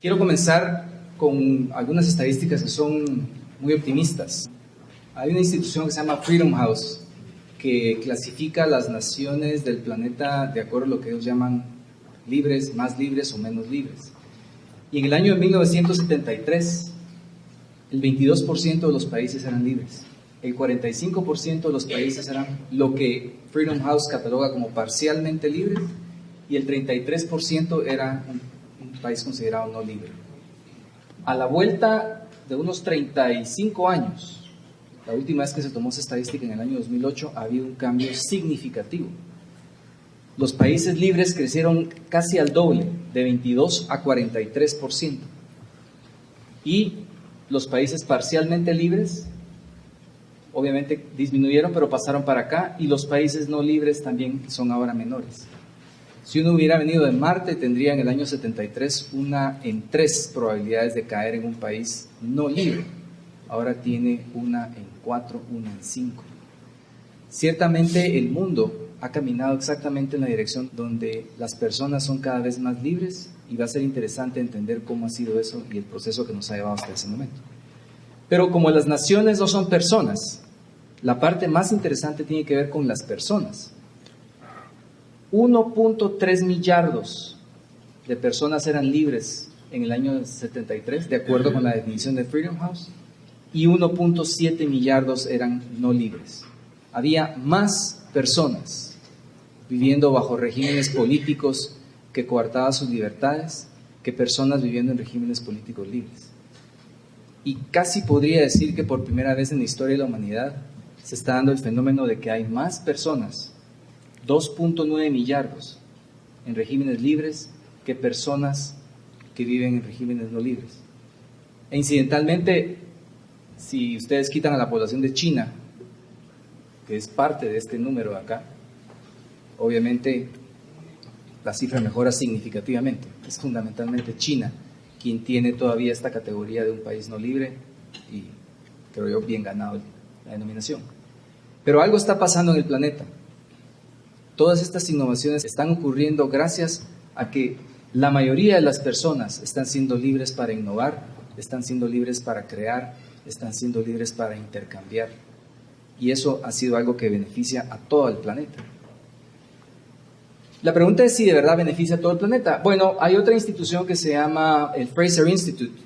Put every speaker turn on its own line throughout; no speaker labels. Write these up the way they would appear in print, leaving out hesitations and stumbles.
Quiero comenzar con algunas estadísticas que son muy optimistas. Hay una institución que se llama Freedom House, que clasifica las naciones del planeta de acuerdo a lo que ellos llaman libres, más libres o menos libres. Y en el año de 1973, el 22% de los países eran libres. El 45% de los países eran lo que Freedom House cataloga como parcialmente libres, y el 33% era un país considerado no libre. A la vuelta de unos 35 años, la última vez que se tomó esa estadística en el año 2008, ha habido un cambio significativo. Los países libres crecieron casi al doble, de 22 a 43%. Y los países parcialmente libres, obviamente disminuyeron, pero pasaron para acá, y los países no libres también son ahora menores. Si uno hubiera venido de Marte, tendría en el año 73 una en 3 probabilidades de caer en un país no libre. Ahora tiene una en 4, una en 5. Ciertamente el mundo ha caminado exactamente en la dirección donde las personas son cada vez más libres, y va a ser interesante entender cómo ha sido eso y el proceso que nos ha llevado hasta ese momento. Pero como las naciones no son personas, la parte más interesante tiene que ver con las personas. 1.3 millardos de personas eran libres en el año 73, de acuerdo con la definición de Freedom House, y 1.7 millardos eran no libres. Había más personas viviendo bajo regímenes políticos que coartaban sus libertades que personas viviendo en regímenes políticos libres. Y casi podría decir que por primera vez en la historia de la humanidad se está dando el fenómeno de que hay más personas, 2.9 millardos, en regímenes libres que personas que viven en regímenes no libres. E incidentalmente, si ustedes quitan a la población de China, que es parte de este número de acá, obviamente la cifra mejora significativamente. Es fundamentalmente China quien tiene todavía esta categoría de un país no libre, y creo yo bien ganado la denominación. Pero algo está pasando en el planeta. Todas estas innovaciones están ocurriendo gracias a que la mayoría de las personas están siendo libres para innovar, están siendo libres para crear, están siendo libres para intercambiar. Y eso ha sido algo que beneficia a todo el planeta. La pregunta es si de verdad beneficia a todo el planeta. Bueno, hay otra institución que se llama el Fraser Institute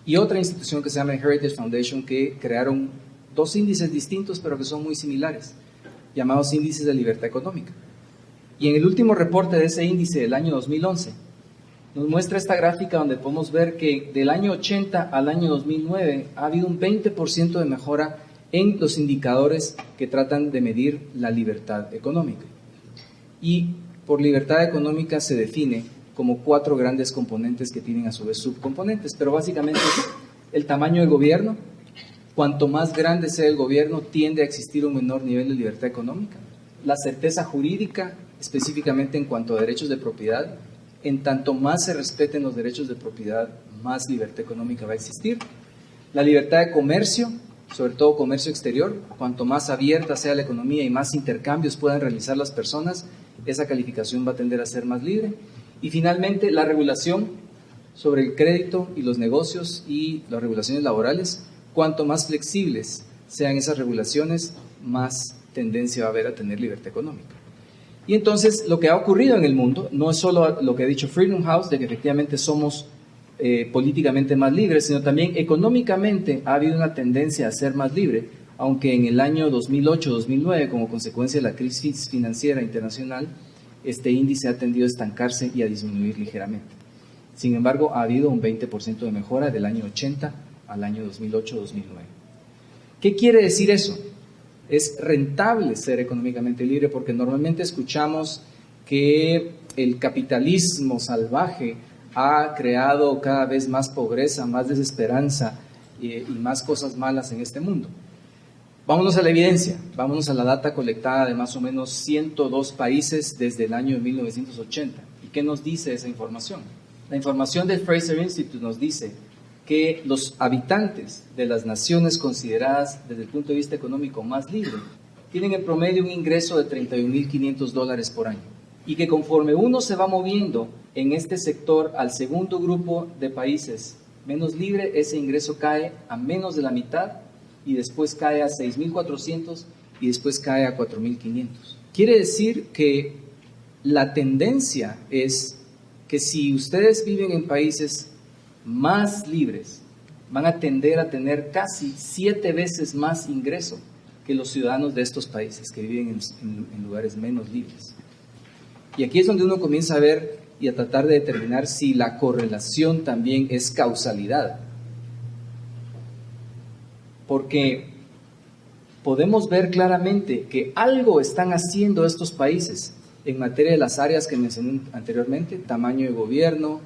y otra institución que se llama el Heritage Foundation, que crearon 2 índices distintos pero que son muy similares, llamados índices de libertad económica. Y en el último reporte de ese índice del año 2011 nos muestra esta gráfica donde podemos ver que del año 80 al año 2009 ha habido un 20% de mejora en los indicadores que tratan de medir la libertad económica. Y por libertad económica se define como 4 grandes componentes que tienen a su vez subcomponentes, pero básicamente es el tamaño del gobierno. Cuanto más grande sea el gobierno, tiende a existir un menor nivel de libertad económica. La certeza jurídica, específicamente en cuanto a derechos de propiedad, en tanto más se respeten los derechos de propiedad, más libertad económica va a existir. La libertad de comercio, sobre todo comercio exterior, cuanto más abierta sea la economía y más intercambios puedan realizar las personas, esa calificación va a tender a ser más libre. Y finalmente, la regulación sobre el crédito y los negocios y las regulaciones laborales. Cuanto más flexibles sean esas regulaciones, más tendencia va a haber a tener libertad económica. Y entonces lo que ha ocurrido en el mundo no es solo lo que ha dicho Freedom House, de que efectivamente somos políticamente más libres, sino también económicamente ha habido una tendencia a ser más libre, aunque en el año 2008-2009, como consecuencia de la crisis financiera internacional, este índice ha tendido a estancarse y a disminuir ligeramente. Sin embargo, ha habido un 20% de mejora del año 80 al año 2008-2009. ¿Qué quiere decir eso? Es rentable ser económicamente libre, porque normalmente escuchamos que el capitalismo salvaje ha creado cada vez más pobreza, más desesperanza y más cosas malas en este mundo. Vámonos a la evidencia, vámonos a la data colectada de más o menos 102 países desde el año 1980. ¿Y qué nos dice esa información? La información del Fraser Institute nos dice que los habitantes de las naciones consideradas desde el punto de vista económico más libres tienen en promedio un ingreso de $31,500 por año. y que conforme uno se va moviendo en este sector al segundo grupo de países menos libre, ese ingreso cae a menos de la mitad y después cae a 6.400 y después cae a 4.500. Quiere decir que la tendencia es que si ustedes viven en países más libres, van a tender a tener casi 7 veces más ingreso que los ciudadanos de estos países que viven en lugares menos libres. Y aquí es donde uno comienza a ver y a tratar de determinar si la correlación también es causalidad. Porque podemos ver claramente que algo están haciendo estos países en materia de las áreas que mencioné anteriormente: tamaño de gobierno,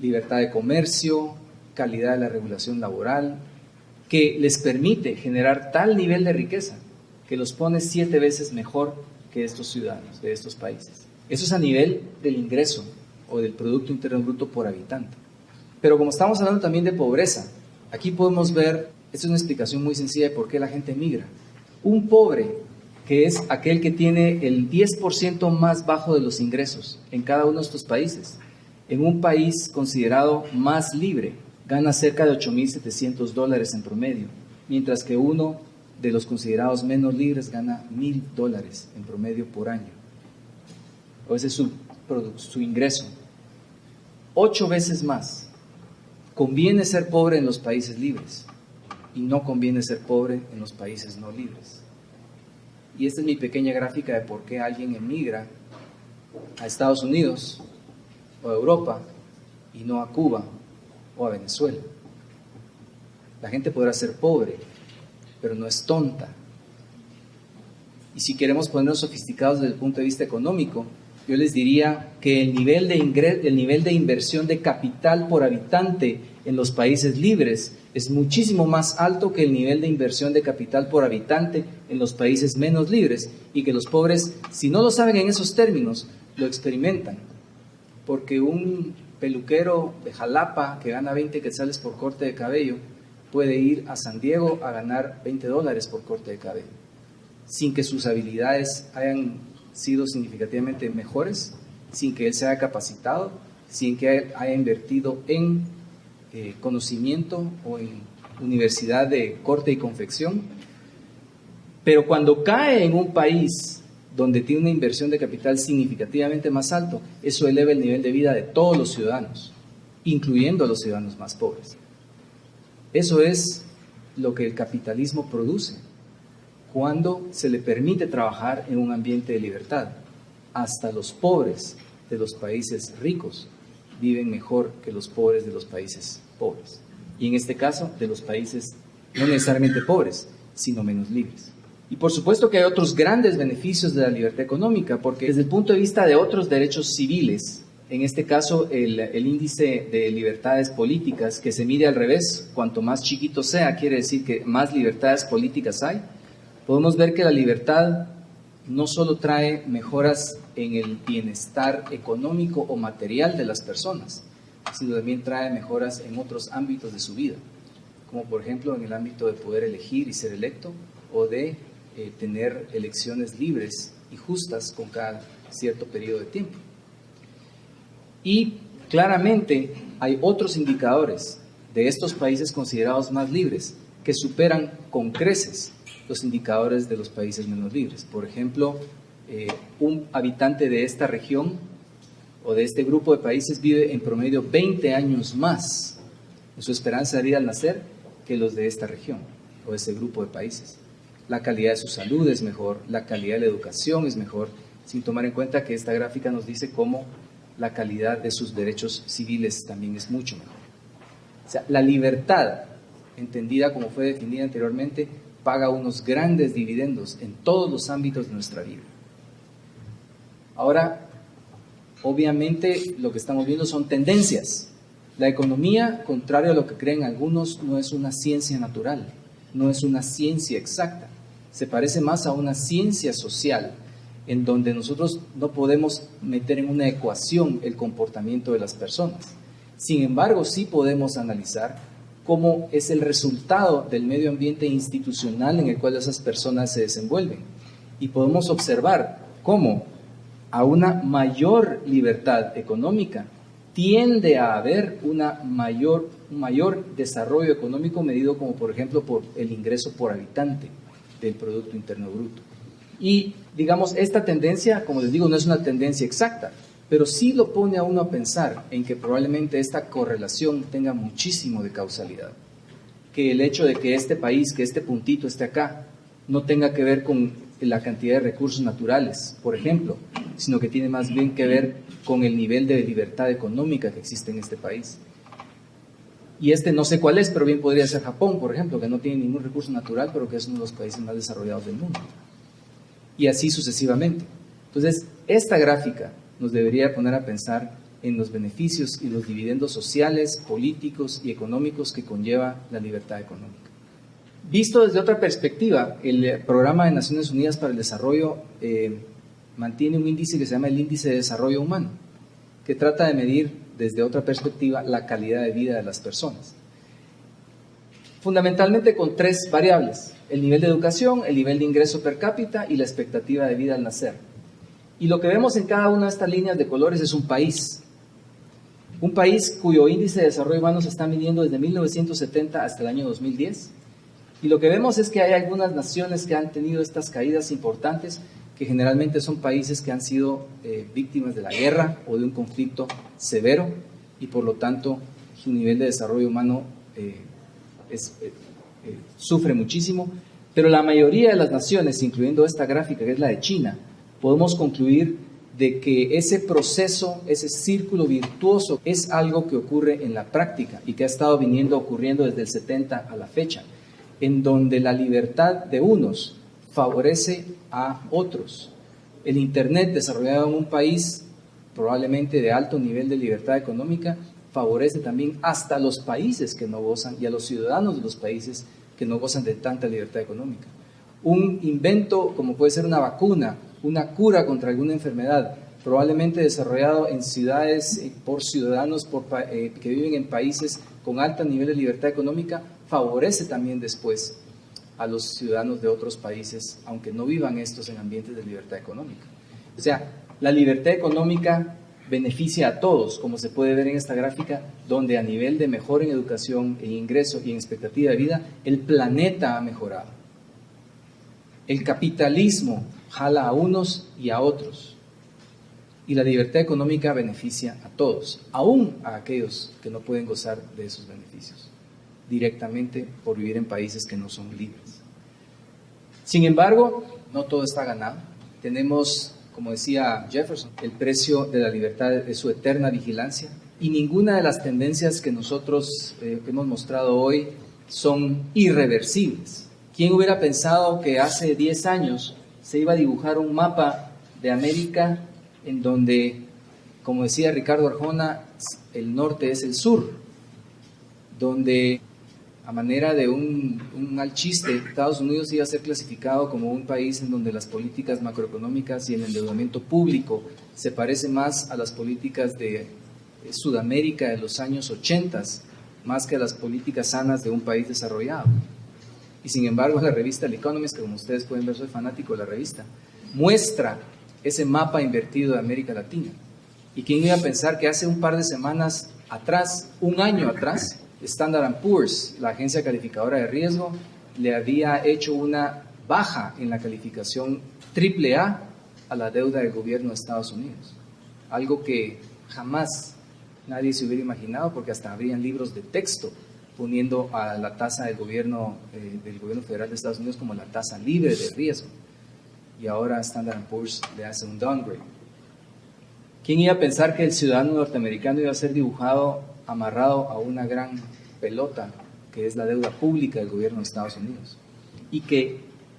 libertad de comercio, calidad de la regulación laboral, que les permite generar tal nivel de riqueza que los pone 7 veces mejor que estos ciudadanos de estos países. Eso es a nivel del ingreso o del Producto Interno Bruto por habitante. Pero como estamos hablando también de pobreza, aquí podemos ver, esta es una explicación muy sencilla de por qué la gente migra. Un pobre, que es aquel que tiene el 10% más bajo de los ingresos en cada uno de estos países, en un país considerado más libre, gana cerca de $8.700 en promedio, mientras que uno de los considerados menos libres gana $1.000 en promedio por año. O ese es su ingreso. 8 veces más. Conviene ser pobre en los países libres y no conviene ser pobre en los países no libres. Y esta es mi pequeña gráfica de por qué alguien emigra a Estados Unidos o a Europa y no a Cuba o a Venezuela. La gente podrá ser pobre, pero no es tonta. Y si queremos ponernos sofisticados desde el punto de vista económico, yo les diría que el nivel de inversión de capital por habitante en los países libres es muchísimo más alto que el nivel de inversión de capital por habitante en los países menos libres, y que los pobres, si no lo saben en esos términos, lo experimentan. Porque un peluquero de Jalapa que gana 20 quetzales por corte de cabello puede ir a San Diego a ganar $20 por corte de cabello, sin que sus habilidades hayan sido significativamente mejores, sin que él se haya capacitado, sin que él haya invertido en conocimiento o en universidad de corte y confección. Pero cuando cae en un país donde tiene una inversión de capital significativamente más alto, eso eleva el nivel de vida de todos los ciudadanos, incluyendo a los ciudadanos más pobres. Eso es lo que el capitalismo produce cuando se le permite trabajar en un ambiente de libertad. Hasta los pobres de los países ricos viven mejor que los pobres de los países pobres. Y en este caso, de los países no necesariamente pobres, sino menos libres. Y por supuesto que hay otros grandes beneficios de la libertad económica, porque desde el punto de vista de otros derechos civiles, en este caso el índice de libertades políticas, que se mide al revés, cuanto más chiquito sea, quiere decir que más libertades políticas hay, podemos ver que la libertad no solo trae mejoras en el bienestar económico o material de las personas, sino también trae mejoras en otros ámbitos de su vida, como por ejemplo en el ámbito de poder elegir y ser electo, o de tener elecciones libres y justas con cada cierto periodo de tiempo. Y claramente hay otros indicadores de estos países considerados más libres que superan con creces los indicadores de los países menos libres. Por ejemplo, un habitante de esta región o de este grupo de países vive en promedio 20 años más en su esperanza de vida al nacer que los de esta región o de ese grupo de países. La calidad de su salud es mejor, la calidad de la educación es mejor, sin tomar en cuenta que esta gráfica nos dice cómo la calidad de sus derechos civiles también es mucho mejor. O sea, la libertad, entendida como fue definida anteriormente, paga unos grandes dividendos en todos los ámbitos de nuestra vida. Ahora, obviamente, lo que estamos viendo son tendencias. La economía, contrario a lo que creen algunos, no es una ciencia natural, no es una ciencia exacta. Se parece más a una ciencia social, en donde nosotros no podemos meter en una ecuación el comportamiento de las personas. Sin embargo, sí podemos analizar cómo es el resultado del medio ambiente institucional en el cual esas personas se desenvuelven. Y podemos observar cómo a una mayor libertad económica, tiende a haber un mayor desarrollo económico medido como, por ejemplo, por el ingreso por habitante del Producto Interno Bruto. Y, digamos, esta tendencia, como les digo, no es una tendencia exacta, pero sí lo pone a uno a pensar en que probablemente esta correlación tenga muchísimo de causalidad. Que el hecho de que este país, que este puntito esté acá, no tenga que ver con la cantidad de recursos naturales, por ejemplo, sino que tiene más bien que ver con el nivel de libertad económica que existe en este país. Y no sé cuál es, pero bien podría ser Japón, por ejemplo, que no tiene ningún recurso natural, pero que es uno de los países más desarrollados del mundo. Y así sucesivamente. Entonces, esta gráfica nos debería poner a pensar en los beneficios y los dividendos sociales, políticos y económicos que conlleva la libertad económica. Visto desde otra perspectiva, el Programa de Naciones Unidas para el Desarrollo mantiene un índice que se llama el Índice de Desarrollo Humano, que trata de medir desde otra perspectiva la calidad de vida de las personas. Fundamentalmente con 3 variables: el nivel de educación, el nivel de ingreso per cápita y la expectativa de vida al nacer. Y lo que vemos en cada una de estas líneas de colores es un país cuyo índice de desarrollo humano se está midiendo desde 1970 hasta el año 2010. Y lo que vemos es que hay algunas naciones que han tenido estas caídas importantes, que generalmente son países que han sido víctimas de la guerra o de un conflicto severo, y por lo tanto su nivel de desarrollo humano sufre muchísimo. Pero la mayoría de las naciones, incluyendo esta gráfica que es la de China, podemos concluir de que ese proceso, ese círculo virtuoso, es algo que ocurre en la práctica y que ha estado ocurriendo desde el 70 a la fecha, en donde la libertad de unos favorece a otros. El Internet desarrollado en un país probablemente de alto nivel de libertad económica favorece también hasta a los países que no gozan y a los ciudadanos de los países que no gozan de tanta libertad económica. Un invento como puede ser una vacuna, una cura contra alguna enfermedad, probablemente desarrollado en ciudades por ciudadanos que viven en países con alto nivel de libertad económica, favorece también después a los ciudadanos de otros países, aunque no vivan estos en ambientes de libertad económica. O sea, la libertad económica beneficia a todos, como se puede ver en esta gráfica, donde a nivel de mejora en educación, en ingreso y en expectativa de vida, el planeta ha mejorado. El capitalismo jala a unos y a otros, y la libertad económica beneficia a todos, aún a aquellos que no pueden gozar de esos beneficios, directamente por vivir en países que no son libres. Sin embargo, no todo está ganado. Tenemos, como decía Jefferson, el precio de la libertad es su eterna vigilancia, y ninguna de las tendencias que nosotros hemos mostrado hoy son irreversibles. ¿Quién hubiera pensado que hace 10 años se iba a dibujar un mapa de América en donde, como decía Ricardo Arjona, el norte es el sur, donde a manera de un mal chiste, Estados Unidos iba a ser clasificado como un país en donde las políticas macroeconómicas y el endeudamiento público se parecen más a las políticas de Sudamérica de los años 80, más que a las políticas sanas de un país desarrollado? Y sin embargo, la revista El Economist, que como ustedes pueden ver, soy fanático de la revista, muestra ese mapa invertido de América Latina. ¿Y quién iba a pensar que hace un par de semanas atrás, un año atrás, Standard & Poor's, la agencia calificadora de riesgo, le había hecho una baja en la calificación AAA a la deuda del gobierno de Estados Unidos? Algo que jamás nadie se hubiera imaginado, porque hasta habrían libros de texto poniendo a la tasa del gobierno federal de Estados Unidos como la tasa libre de riesgo. Y ahora Standard & Poor's le hace un downgrade. ¿Quién iba a pensar que el ciudadano norteamericano iba a ser dibujado amarrado a una gran pelota que es la deuda pública del gobierno de Estados Unidos? Y que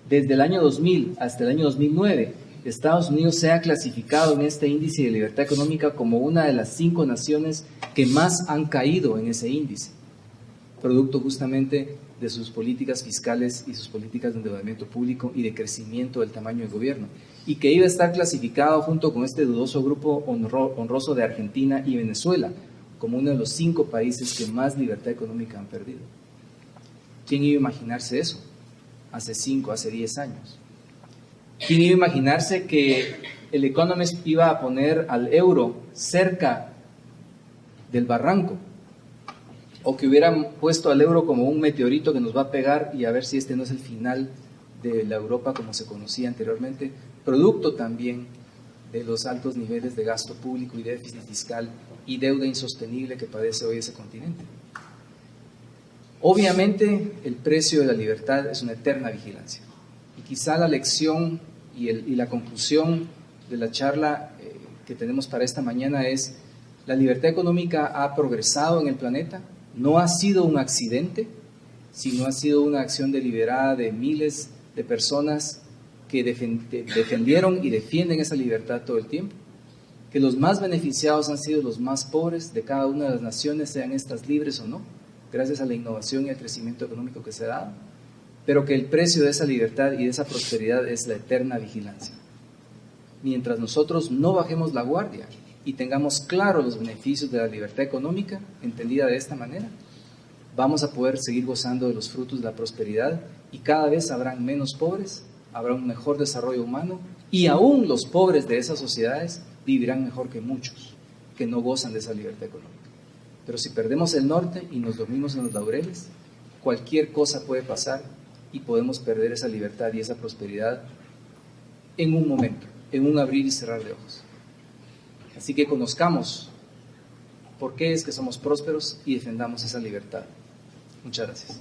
desde el año 2000 hasta el año 2009 Estados Unidos sea clasificado en este índice de libertad económica como una de las 5 naciones que más han caído en ese índice, producto justamente de sus políticas fiscales y sus políticas de endeudamiento público y de crecimiento del tamaño del gobierno, y que iba a estar clasificado junto con este dudoso grupo honroso de Argentina y Venezuela como uno de los 5 países que más libertad económica han perdido. ¿Quién iba a imaginarse eso hace 5, hace 10 años? ¿Quién iba a imaginarse que el Economist iba a poner al euro cerca del barranco, o que hubieran puesto al euro como un meteorito que nos va a pegar y a ver si este no es el final de la Europa como se conocía anteriormente, producto también de los altos niveles de gasto público y déficit fiscal y deuda insostenible que padece hoy ese continente. Obviamente, el precio de la libertad es una eterna vigilancia. Y quizá la lección y la conclusión de la charla que tenemos para esta mañana es: la libertad económica ha progresado en el planeta, no ha sido un accidente, sino ha sido una acción deliberada de miles de personas que defendieron y defienden esa libertad todo el tiempo, que los más beneficiados han sido los más pobres de cada una de las naciones, sean estas libres o no, gracias a la innovación y al crecimiento económico que se ha dado, pero que el precio de esa libertad y de esa prosperidad es la eterna vigilancia. Mientras nosotros no bajemos la guardia y tengamos claros los beneficios de la libertad económica, entendida de esta manera, vamos a poder seguir gozando de los frutos de la prosperidad y cada vez habrán menos pobres, habrá un mejor desarrollo humano y aún los pobres de esas sociedades vivirán mejor que muchos que no gozan de esa libertad económica. Pero si perdemos el norte y nos dormimos en los laureles, cualquier cosa puede pasar y podemos perder esa libertad y esa prosperidad en un momento, en un abrir y cerrar de ojos. Así que conozcamos por qué es que somos prósperos y defendamos esa libertad. Muchas gracias.